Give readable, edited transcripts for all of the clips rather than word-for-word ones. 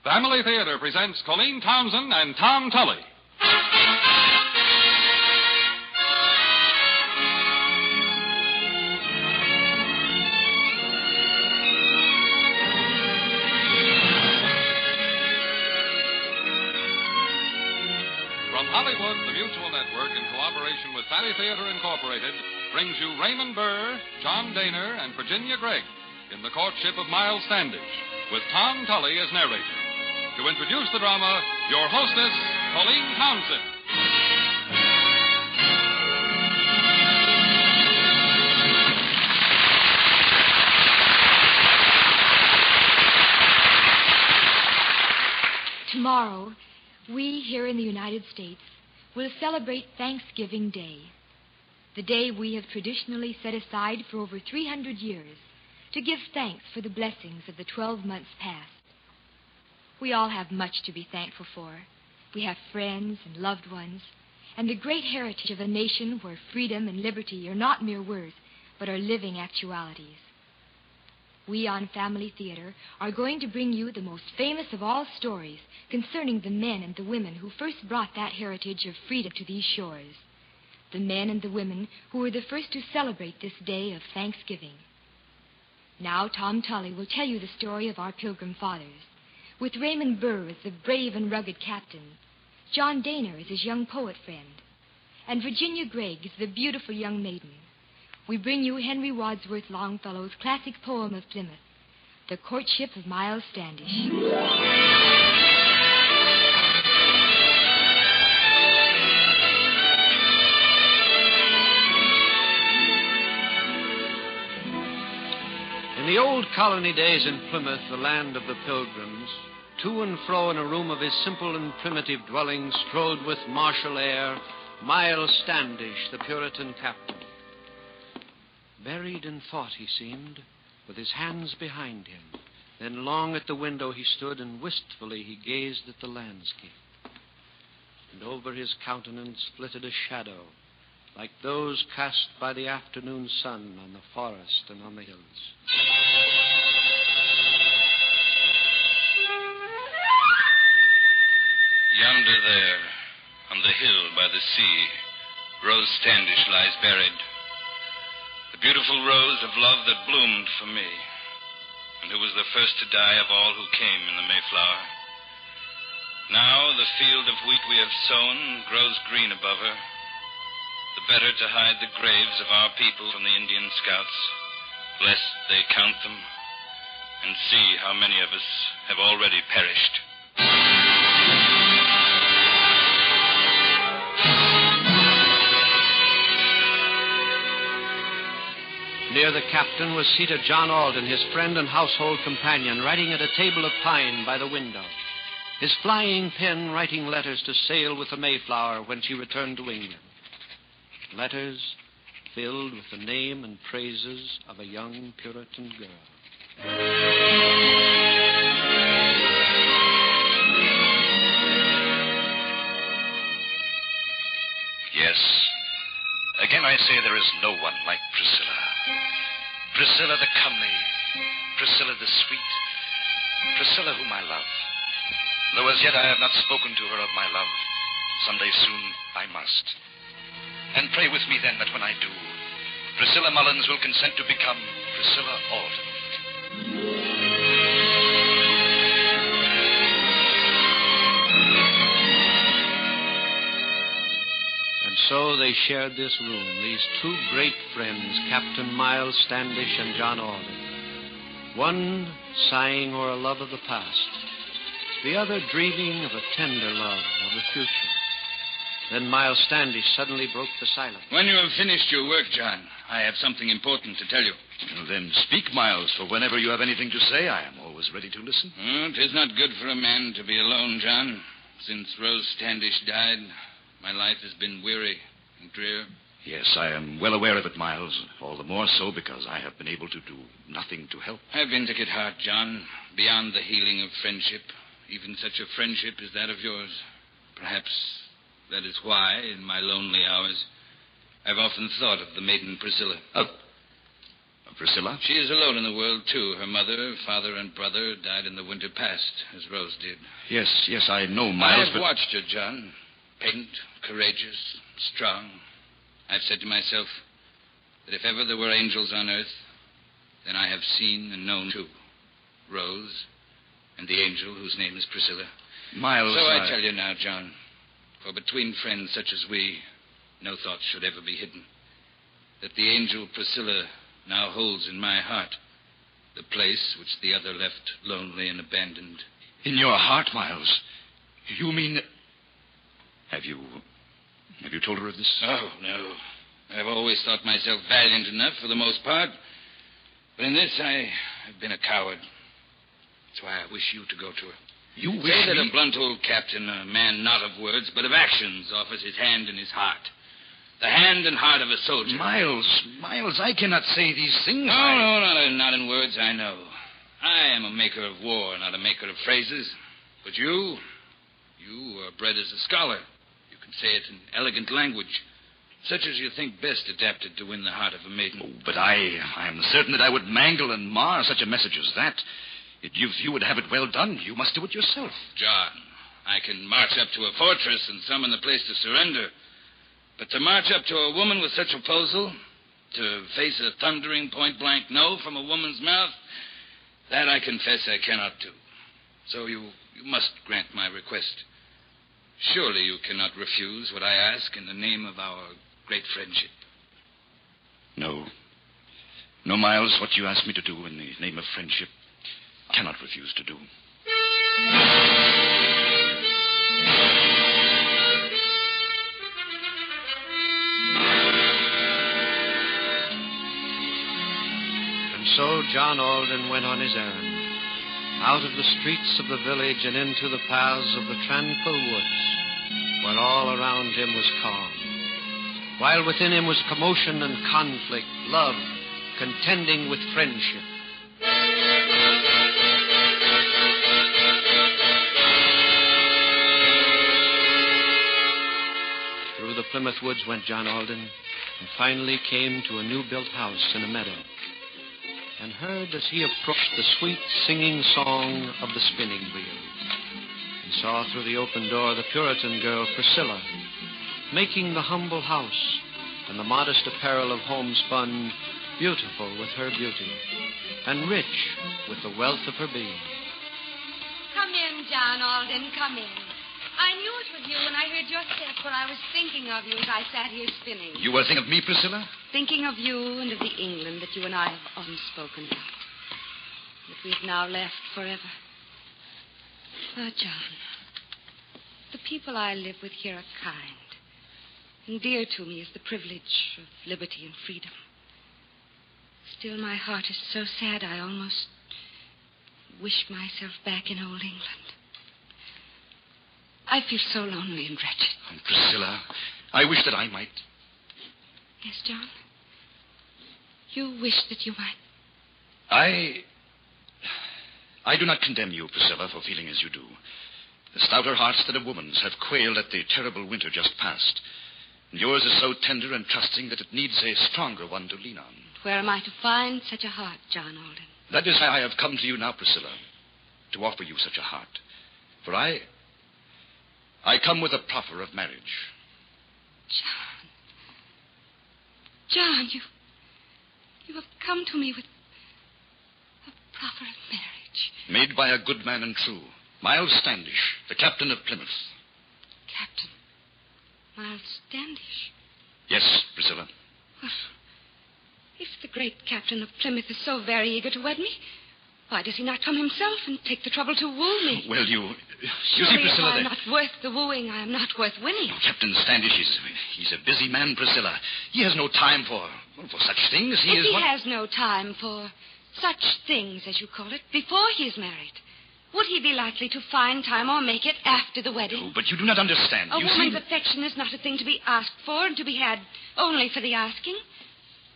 Family Theater presents Colleen Townsend and Tom Tully. From Hollywood, the Mutual Network, in cooperation with Family Theater Incorporated, brings you Raymond Burr, John Daner, and Virginia Gregg in The Courtship of Miles Standish, with Tom Tully as narrator. To introduce the drama, your hostess, Colleen Townsend. Tomorrow, we here in the United States will celebrate Thanksgiving Day, the day we have traditionally set aside for over 300 years to give thanks for the blessings of the 12 months past. We all have much to be thankful for. We have friends and loved ones, and the great heritage of a nation where freedom and liberty are not mere words, but are living actualities. We on Family Theater are going to bring you the most famous of all stories concerning the men and the women who first brought that heritage of freedom to these shores. The men and the women who were the first to celebrate this day of Thanksgiving. Now Tom Tully will tell you the story of our Pilgrim Fathers, with Raymond Burr as the brave and rugged captain, John Daner as his young poet friend, and Virginia Gregg as the beautiful young maiden. We bring you Henry Wadsworth Longfellow's classic poem of Plymouth, The Courtship of Miles Standish. In the old colony days in Plymouth, the land of the Pilgrims, to and fro in a room of his simple and primitive dwelling strode with martial air Miles Standish, the Puritan captain. Buried in thought he seemed, with his hands behind him. Then long at the window he stood, and wistfully he gazed at the landscape. And over his countenance flitted a shadow, like those cast by the afternoon sun on the forest and on the hills. Yonder there, on the hill by the sea, Rose Standish lies buried. The beautiful rose of love that bloomed for me, and who was the first to die of all who came in the Mayflower. Now the field of wheat we have sown grows green above her, the better to hide the graves of our people from the Indian scouts, lest they count them and see how many of us have already perished. Near the captain was seated John Alden, his friend and household companion, writing at a table of pine by the window, his flying pen writing letters to sail with the Mayflower when she returned to England. Letters filled with the name and praises of a young Puritan girl. Yes. Again I say there is no one like Priscilla. Priscilla the comely, Priscilla the sweet, Priscilla whom I love. Though as yet I have not spoken to her of my love, someday soon I must. And pray with me then that when I do, Priscilla Mullins will consent to become Priscilla Alden. So they shared this room, these two great friends, Captain Miles Standish and John Alden. One sighing o'er a love of the past, the other dreaming of a tender love of the future. Then Miles Standish suddenly broke the silence. When you have finished your work, John, I have something important to tell you. Well, then speak, Miles, for whenever you have anything to say, I am always ready to listen. It is not good for a man to be alone, John. Since Rose Standish died, my life has been weary and drear. Yes, I am well aware of it, Miles. All the more so because I have been able to do nothing to help. I've been sick at heart, John, beyond the healing of friendship. Even such a friendship as that of yours. Perhaps that is why, in my lonely hours, I've often thought of the maiden Priscilla. Priscilla? She is alone in the world, too. Her mother, father, and brother died in the winter past, as Rose did. Yes, I know, Miles, I've watched her, John. Patient, courageous, strong. I've said to myself that if ever there were angels on earth, then I have seen and known two. Rose and the angel whose name is Priscilla. Miles, So I tell you now, John, for between friends such as we, no thought should ever be hidden. That the angel Priscilla now holds in my heart the place which the other left lonely and abandoned. In your heart, Miles? You mean... Have you told her of this? Oh, no. I've always thought myself valiant enough for the most part. But in this, I've been a coward. That's why I wish you to go to her. You wish Say that me? a blunt old captain, a man not of words, but of actions, offers his hand and his heart. The hand and heart of a soldier. Miles, I cannot say these things. No, not in words, I know. I am a maker of war, not a maker of phrases. But you are bred as a scholar. You can say it in elegant language, such as you think best adapted to win the heart of a maiden. Oh, but I am certain that I would mangle and mar such a message as that. If you would have it well done, you must do it yourself. John, I can march up to a fortress and summon the place to surrender. But to march up to a woman with such a proposal, to face a thundering point-blank no from a woman's mouth, that I confess I cannot do. So you must grant my request. Surely you cannot refuse what I ask in the name of our great friendship. No, Miles, what you ask me to do in the name of friendship, I cannot refuse to do. So John Alden went on his errand, out of the streets of the village and into the paths of the tranquil woods, where all around him was calm, while within him was commotion and conflict, love contending with friendship. Through the Plymouth woods went John Alden, and finally came to a new-built house in a meadow, and heard as he approached the sweet singing song of the spinning wheel. He saw through the open door the Puritan girl, Priscilla, making the humble house and the modest apparel of homespun beautiful with her beauty and rich with the wealth of her being. Come in, John Alden, come in. I knew it was you when I heard your step, for I was thinking of you as I sat here spinning. You were thinking of me, Priscilla? Thinking of you and of the England that you and I have often spoken about. That we've now left forever. Ah, John, the people I live with here are kind. And dear to me is the privilege of liberty and freedom. Still, my heart is so sad I almost wish myself back in old England. I feel so lonely and wretched. Oh, Priscilla, I wish that I might. Yes, John? You wish that you might? I do not condemn you, Priscilla, for feeling as you do. The stouter hearts than a woman's have quailed at the terrible winter just past. And yours is so tender and trusting that it needs a stronger one to lean on. Where am I to find such a heart, John Alden? That is why I have come to you now, Priscilla, to offer you such a heart. For I come with a proffer of marriage. John, you have come to me with a proffer of marriage. Made by a good man and true, Miles Standish, the captain of Plymouth. Captain Miles Standish? Yes, Priscilla. Well, if the great captain of Plymouth is so very eager to wed me, why does he not come himself and take the trouble to woo me? Well, you see, Priscilla... If I'm not worth the wooing, I am not worth winning. Oh, Captain Standish, he's a busy man, Priscilla. He has no time for such things. He has no time for such things, as you call it, before he's married, would he be likely to find time or make it after the wedding? Oh, but you do not understand. A woman's affection is not a thing to be asked for and to be had only for the asking.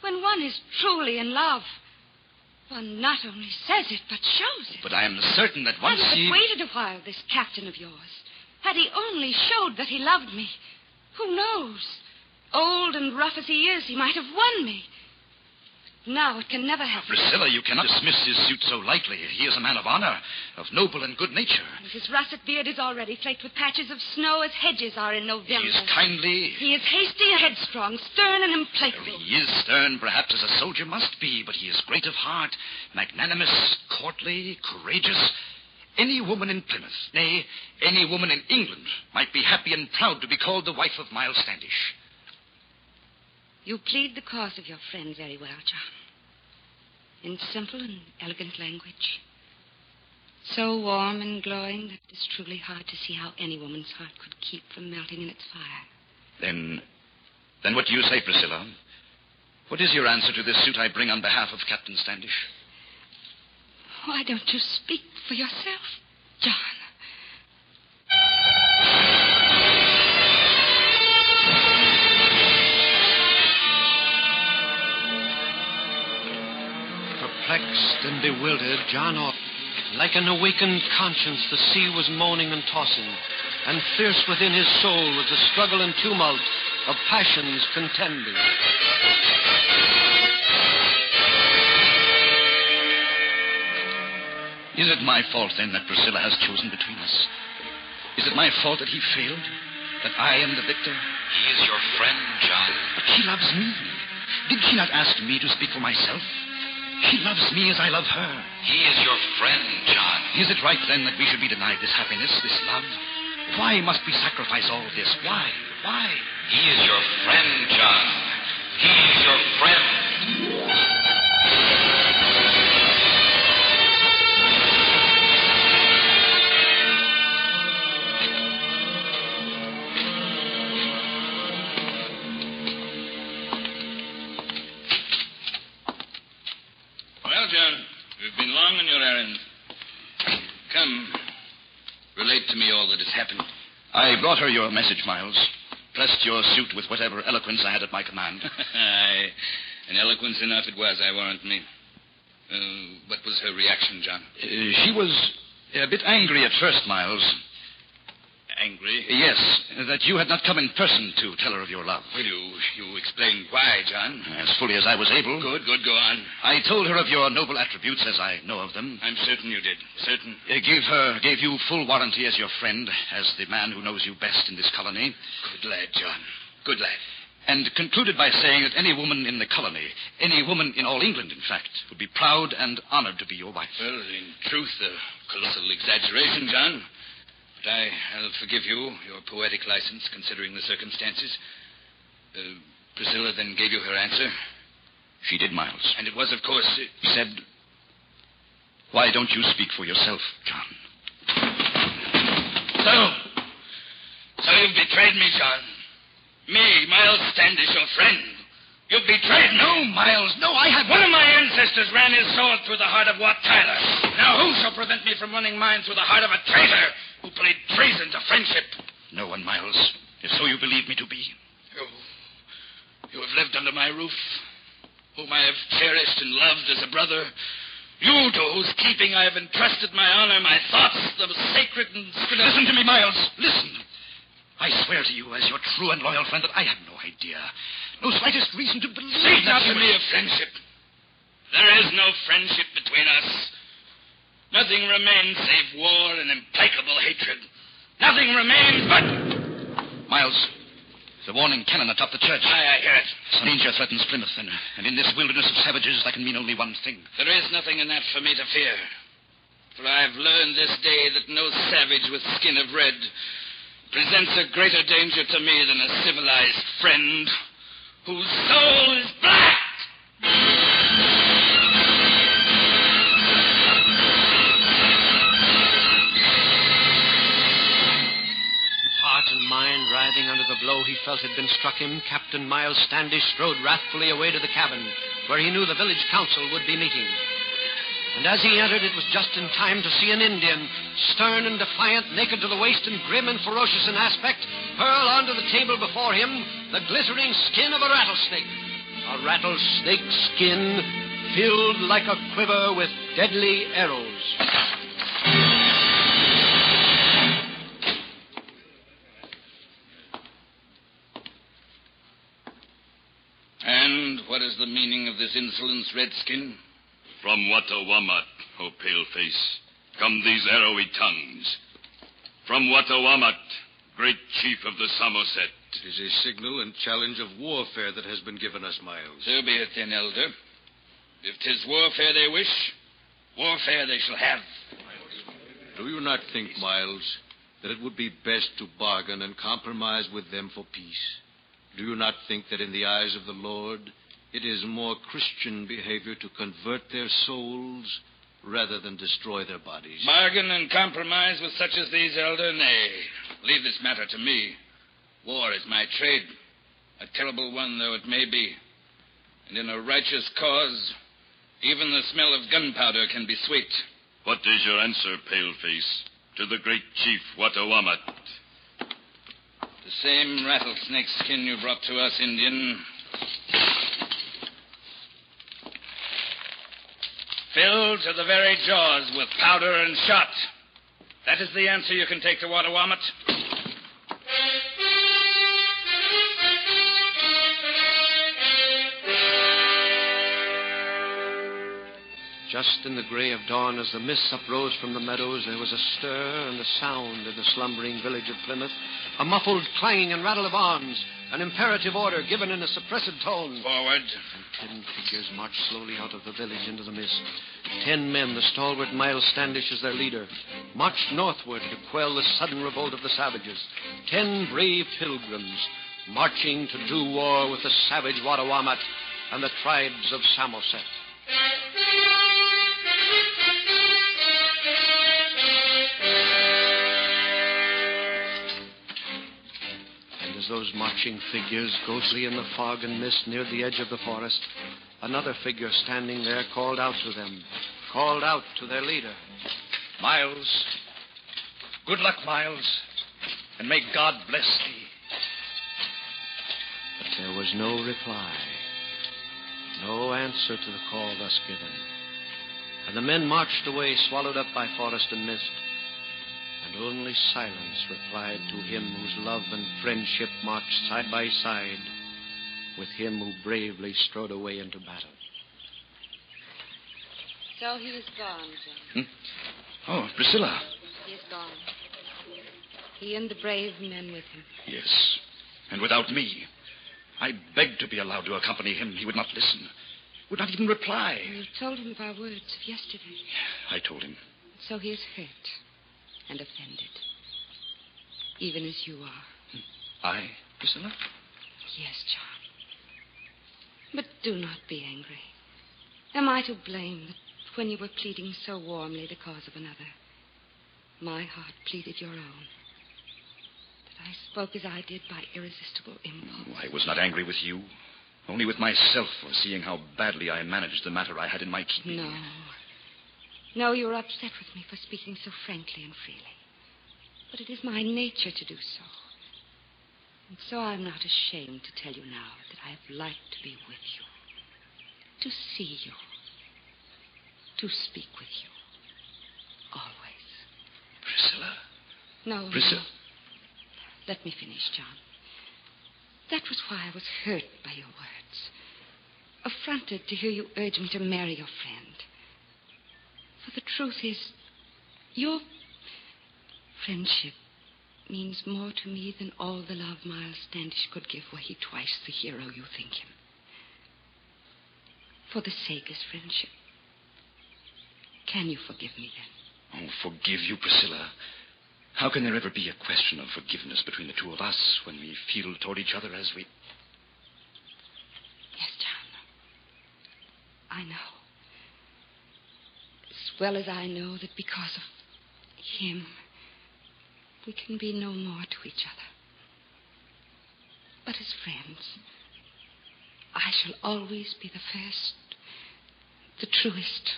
When one is truly in love, one not only says it, but shows it. But I am certain that once he... Had waited a while, this captain of yours. Had he only showed that he loved me, who knows? Old and rough as he is, he might have won me. Now it can never happen. Priscilla, you cannot dismiss his suit so lightly. He is a man of honor, of noble and good nature. And his russet beard is already flaked with patches of snow as hedges are in November. He is kindly. He is hasty and headstrong, stern and implacable. He is stern, perhaps, as a soldier must be, but he is great of heart, magnanimous, courtly, courageous. Any woman in Plymouth, nay, any woman in England, might be happy and proud to be called the wife of Miles Standish. You plead the cause of your friend very well, John. In simple and elegant language. So warm and glowing that it is truly hard to see how any woman's heart could keep from melting in its fire. Then what do you say, Priscilla? What is your answer to this suit I bring on behalf of Captain Standish? Why don't you speak for yourself, John? Perplexed and bewildered, John like an awakened conscience, the sea was moaning and tossing, and fierce within his soul was the struggle and tumult of passions contending. Is it my fault, then, that Priscilla has chosen between us? Is it my fault that he failed? That I am the victor? He is your friend, John. But she loves me. Did she not ask me to speak for myself? She loves me as I love her. He is your friend, John. Is it right, then, that we should be denied this happiness, this love? Why must we sacrifice all this? Why? Why? He is your friend, John. He is your friend. Well, John, you've been long on your errand. Come, relate to me all that has happened. I brought her your message, Miles. Pressed your suit with whatever eloquence I had at my command. Aye, and eloquence enough it was, I warrant me. What was her reaction, John? She was a bit angry at first, Miles. Angry? Yes, that you had not come in person to tell her of your love. Well, you explained why, John. As fully as I was able. Good, go on. I told her of your noble attributes as I know of them. I'm certain you did, certain. Gave you full warranty as your friend, as the man who knows you best in this colony. Good lad, John. Good lad. And concluded by saying that any woman in the colony, any woman in all England, in fact, would be proud and honored to be your wife. Well, in truth, a colossal exaggeration, John. But I'll forgive you your poetic license, considering the circumstances. Priscilla then gave you her answer? She did, Miles. And it was, of course... She said, "Why don't you speak for yourself, John?" So you've betrayed me, John. Me, Miles Standish, your friend. You've betrayed me. No, Miles, no, I have... One of my ancestors ran his sword through the heart of Wat Tyler. Now who shall prevent me from running mine through the heart of a traitor who played treason to friendship? No one, Miles, if so you believe me to be. You have lived under my roof, whom I have cherished and loved as a brother. You to whose keeping I have entrusted my honor, my thoughts, the sacred and... Listen to me, Miles. Listen. I swear to you, as your true and loyal friend, that I have no idea, no slightest reason to believe Speak that not to me of friendship. There is no friendship between us. Nothing remains save war and implacable hatred. Nothing remains but... Miles, the warning cannon atop the church. Aye, I hear it. Some danger threatens Plymouth, and in this wilderness of savages, that can mean only one thing. There is nothing in that for me to fear. For I've learned this day that no savage with skin of red presents a greater danger to me than a civilized friend whose soul is black. Heart and mind writhing under the blow he felt had been struck him, Captain Miles Standish strode wrathfully away to the cabin, where he knew the village council would be meeting. And as he entered, it was just in time to see an Indian, stern and defiant, naked to the waist and grim and ferocious in aspect, hurl onto the table before him the glittering skin of a rattlesnake. A rattlesnake skin filled like a quiver with deadly arrows. And what has is the meaning of this insolence, Redskin? From Watawamat, O paleface, come these arrowy tongues. From Watawamat, great chief of the Samoset. It is a signal and challenge of warfare that has been given us, Miles. So be it then, Elder. If 'tis warfare they wish, warfare they shall have. Do you not think, Miles, that it would be best to bargain and compromise with them for peace? Do you not think that in the eyes of the Lord, it is more Christian behavior to convert their souls rather than destroy their bodies? Bargain and compromise with such as these, Elder? Nay, leave this matter to me. War is my trade, a terrible one though it may be. And in a righteous cause, even the smell of gunpowder can be sweet. What is your answer, paleface, to the great chief Watawamat? The same rattlesnake skin you brought to us, Indian. Filled to the very jaws with powder and shot. That is the answer you can take to Watawamat. Just in the gray of dawn, as the mists uprose from the meadows, there was a stir and a sound in the slumbering village of Plymouth. A muffled clanging and rattle of arms. An imperative order given in a suppressed tone. Forward. And 10 figures marched slowly out of the village into the mist. 10 men, the stalwart Miles Standish as their leader, marched northward to quell the sudden revolt of the savages. 10 brave pilgrims, marching to do war with the savage Watawamat and the tribes of Samoset. As those marching figures, ghostly in the fog and mist, neared the edge of the forest, another figure standing there called out to them, called out to their leader. Miles. Good luck, Miles. And may God bless thee. But there was no reply, no answer to the call thus given. And the men marched away, swallowed up by forest and mist. And only silence replied to him whose love and friendship marched side by side with him who bravely strode away into battle. So he is gone, John. Oh, Priscilla. He is gone. He and the brave men with him. Yes, and without me. I begged to be allowed to accompany him. He would not listen, would not even reply. You told him of our words of yesterday. I told him. So he is hurt and offended, even as you are. I, Priscilla? Yes, John. But do not be angry. Am I to blame that when you were pleading so warmly the cause of another, my heart pleaded your own? That I spoke as I did by irresistible impulse? I was not angry with you, only with myself for seeing how badly I managed the matter I had in my keeping. No, you were upset with me for speaking so frankly and freely. But it is my nature to do so. And so I'm not ashamed to tell you now that I have liked to be with you, to see you, to speak with you, always. Priscilla? No. Priscilla? Let me finish, John. That was why I was hurt by your words, affronted to hear you urge me to marry your friend. For the truth is, your friendship means more to me than all the love Miles Standish could give were he twice the hero you think him. For the sake of friendship, can you forgive me then? Oh, forgive you, Priscilla. How can there ever be a question of forgiveness between the two of us when we feel toward each other as we... Yes, John. I know. As well as I know that because of him, we can be no more to each other. But as friends, I shall always be the first, the truest,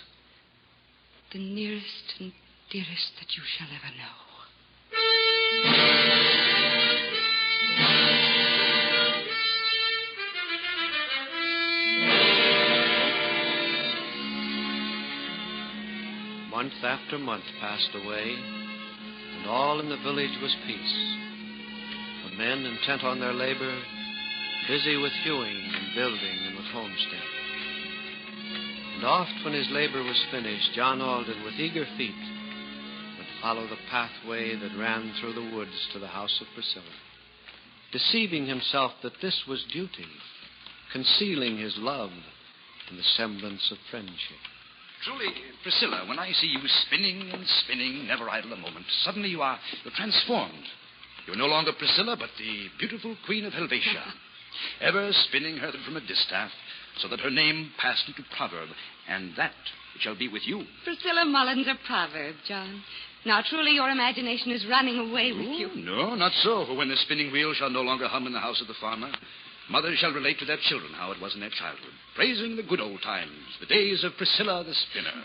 the nearest and dearest that you shall ever know. Month after month passed away, and all in the village was peace. The men, intent on their labor, busy with hewing and building and with homestead. And oft, when his labor was finished, John Alden, with eager feet, would follow the pathway that ran through the woods to the house of Priscilla, deceiving himself that this was duty, concealing his love in the semblance of friendship. Truly, Priscilla, when I see you spinning and spinning, never idle a moment, suddenly you're transformed. You're no longer Priscilla, but the beautiful Queen of Helvetia, ever spinning her from a distaff, so that her name passed into proverb, and that it shall be with you. Priscilla Mullins, a proverb, John. Now, truly, your imagination is running away with you. No, not so. For when the spinning wheel shall no longer hum in the house of the farmer, mothers shall relate to their children how it was in their childhood, praising the good old times, the days of Priscilla the spinner.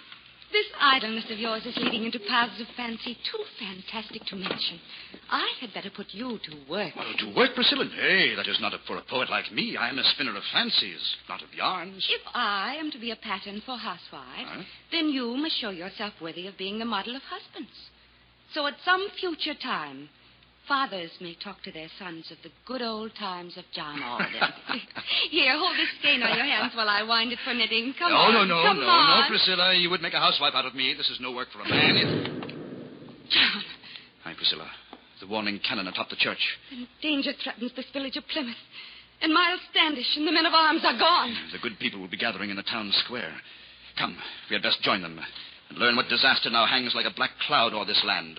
This idleness of yours is leading into paths of fancy too fantastic to mention. I had better put you to work. Well, to work, Priscilla? Nay, that is not for a poet like me. I am a spinner of fancies, not of yarns. If I am to be a pattern for housewives, then you must show yourself worthy of being the model of husbands. So at some future time, fathers may talk to their sons of the good old times of John Alden. Here, hold this skein on your hands while I wind it for knitting. Come on. No, Priscilla. You would make a housewife out of me. This is no work for a man. John. Hi, Priscilla. The warning cannon atop the church. And danger threatens this village of Plymouth. And Miles Standish and the men of arms are gone. The good people will be gathering in the town square. Come, we had best join them and learn what disaster now hangs like a black cloud o'er this land.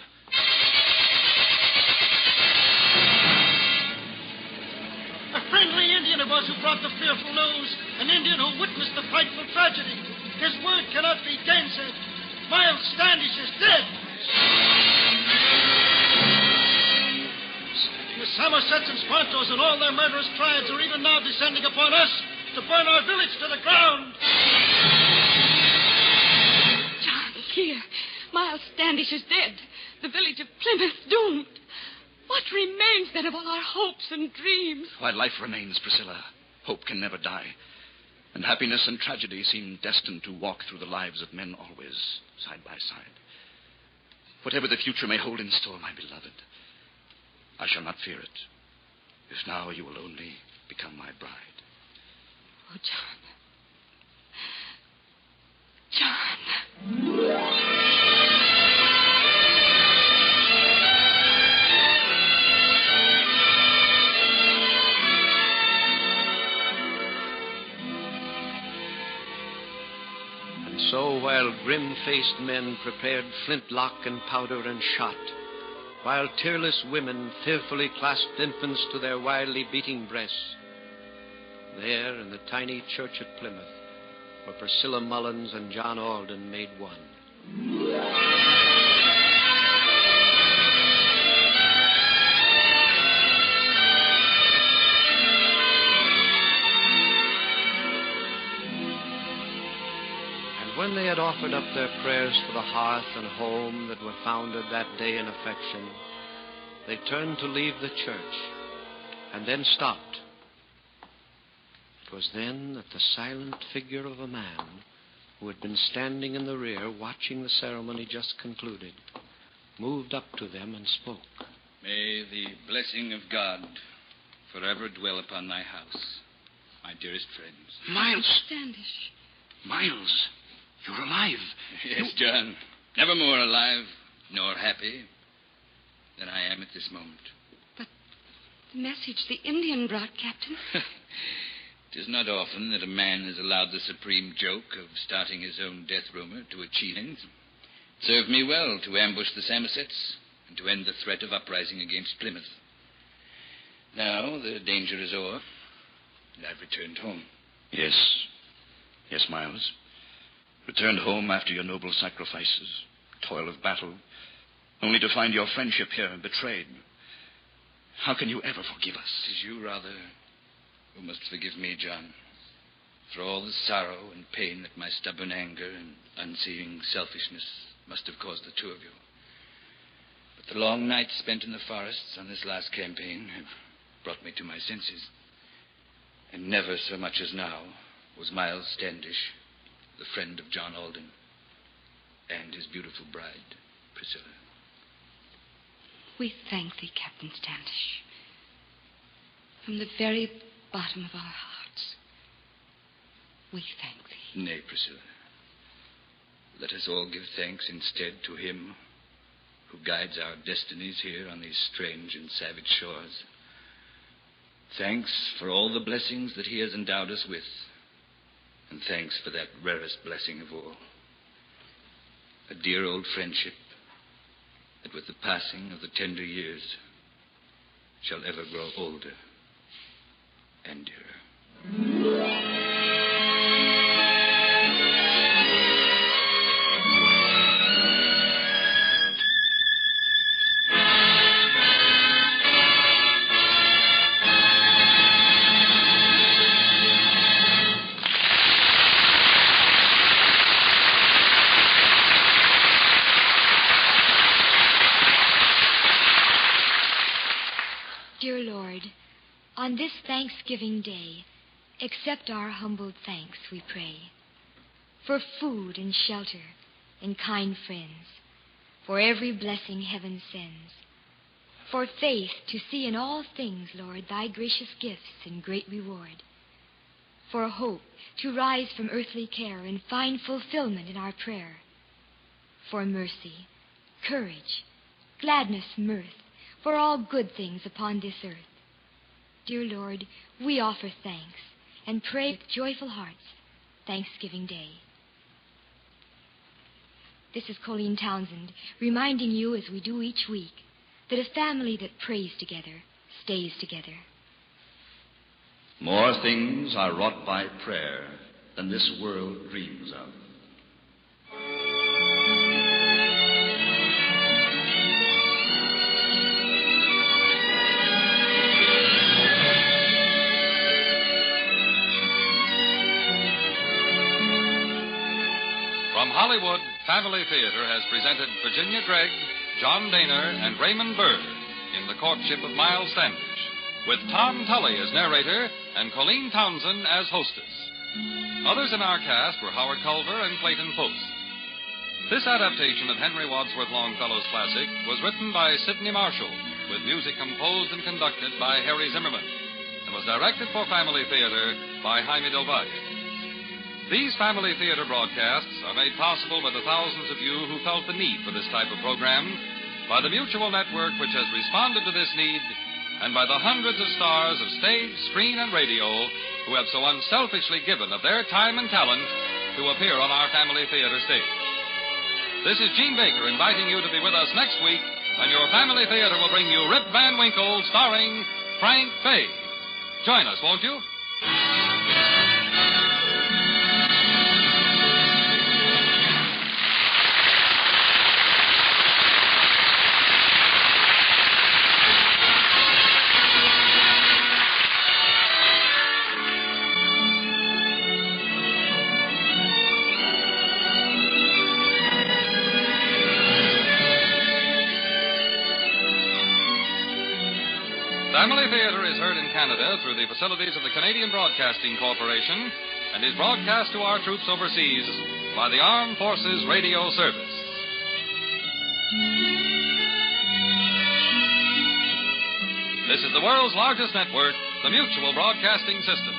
Friendly Indian it was who brought the fearful news. An Indian who witnessed the frightful tragedy. His word cannot be gainsaid. Miles Standish is dead. The Somersets and Squantos and all their murderous tribes are even now descending upon us to burn our village to the ground. John, here. Miles Standish is dead. The village of Plymouth doomed. What remains, then, of all our hopes and dreams? While life remains, Priscilla, hope can never die. And happiness and tragedy seem destined to walk through the lives of men always, side by side. Whatever the future may hold in store, my beloved, I shall not fear it, if now you will only become my bride. Oh, John. John. So while grim-faced men prepared flintlock and powder and shot, while tearless women fearfully clasped infants to their wildly beating breasts, there in the tiny church at Plymouth were Priscilla Mullins and John Alden made one. When they had offered up their prayers for the hearth and home that were founded that day in affection, they turned to leave the church and then stopped. It was then that the silent figure of a man who had been standing in the rear watching the ceremony just concluded moved up to them and spoke. May the blessing of God forever dwell upon my house, my dearest friends. Miles! Standish. Miles! You're alive. Yes, John. Never more alive nor happy than I am at this moment. But the message the Indian brought, Captain. It is not often that a man is allowed the supreme joke of starting his own death rumor to achieve end. It served me well to ambush the Somersets and to end the threat of uprising against Plymouth. Now the danger is o'er, and I've returned home. Yes, Miles. Returned home after your noble sacrifices, toil of battle, only to find your friendship here betrayed. How can you ever forgive us? It is you, rather, who must forgive me, John, for all the sorrow and pain that my stubborn anger and unseeing selfishness must have caused the two of you. But the long nights spent in the forests on this last campaign have brought me to my senses. And never so much as now was Miles Standish the friend of John Alden and his beautiful bride, Priscilla. We thank thee, Captain Standish, from the very bottom of our hearts. We thank thee. Nay, Priscilla. Let us all give thanks instead to him who guides our destinies here on these strange and savage shores. Thanks for all the blessings that he has endowed us with, and thanks for that rarest blessing of all, a dear old friendship that with the passing of the tender years shall ever grow older and dearer. Dear Lord, on this Thanksgiving Day, accept our humbled thanks, we pray, for food and shelter and kind friends, for every blessing heaven sends, for faith to see in all things, Lord, thy gracious gifts and great reward, for hope to rise from earthly care and find fulfillment in our prayer, for mercy, courage, gladness, mirth, for all good things upon this earth. Dear Lord, we offer thanks and pray with joyful hearts Thanksgiving Day. This is Colleen Townsend, reminding you, as we do each week, that a family that prays together stays together. More things are wrought by prayer than this world dreams of. From Hollywood, Family Theater has presented Virginia Gregg, John Daner, and Raymond Burr in The Courtship of Miles Standish, with Tom Tully as narrator and Colleen Townsend as hostess. Others in our cast were Howard Culver and Clayton Post. This adaptation of Henry Wadsworth Longfellow's classic was written by Sidney Marshall, with music composed and conducted by Harry Zimmerman, and was directed for Family Theater by Jaime Del Valle. These Family Theater broadcasts are made possible by the thousands of you who felt the need for this type of program, by the Mutual Network which has responded to this need, and by the hundreds of stars of stage, screen, and radio who have so unselfishly given of their time and talent to appear on our Family Theater stage. This is Gene Baker inviting you to be with us next week when your Family Theater will bring you Rip Van Winkle starring Frank Fay. Join us, won't you? Family Theater is heard in Canada through the facilities of the Canadian Broadcasting Corporation and is broadcast to our troops overseas by the Armed Forces Radio Service. This is the world's largest network, the Mutual Broadcasting System.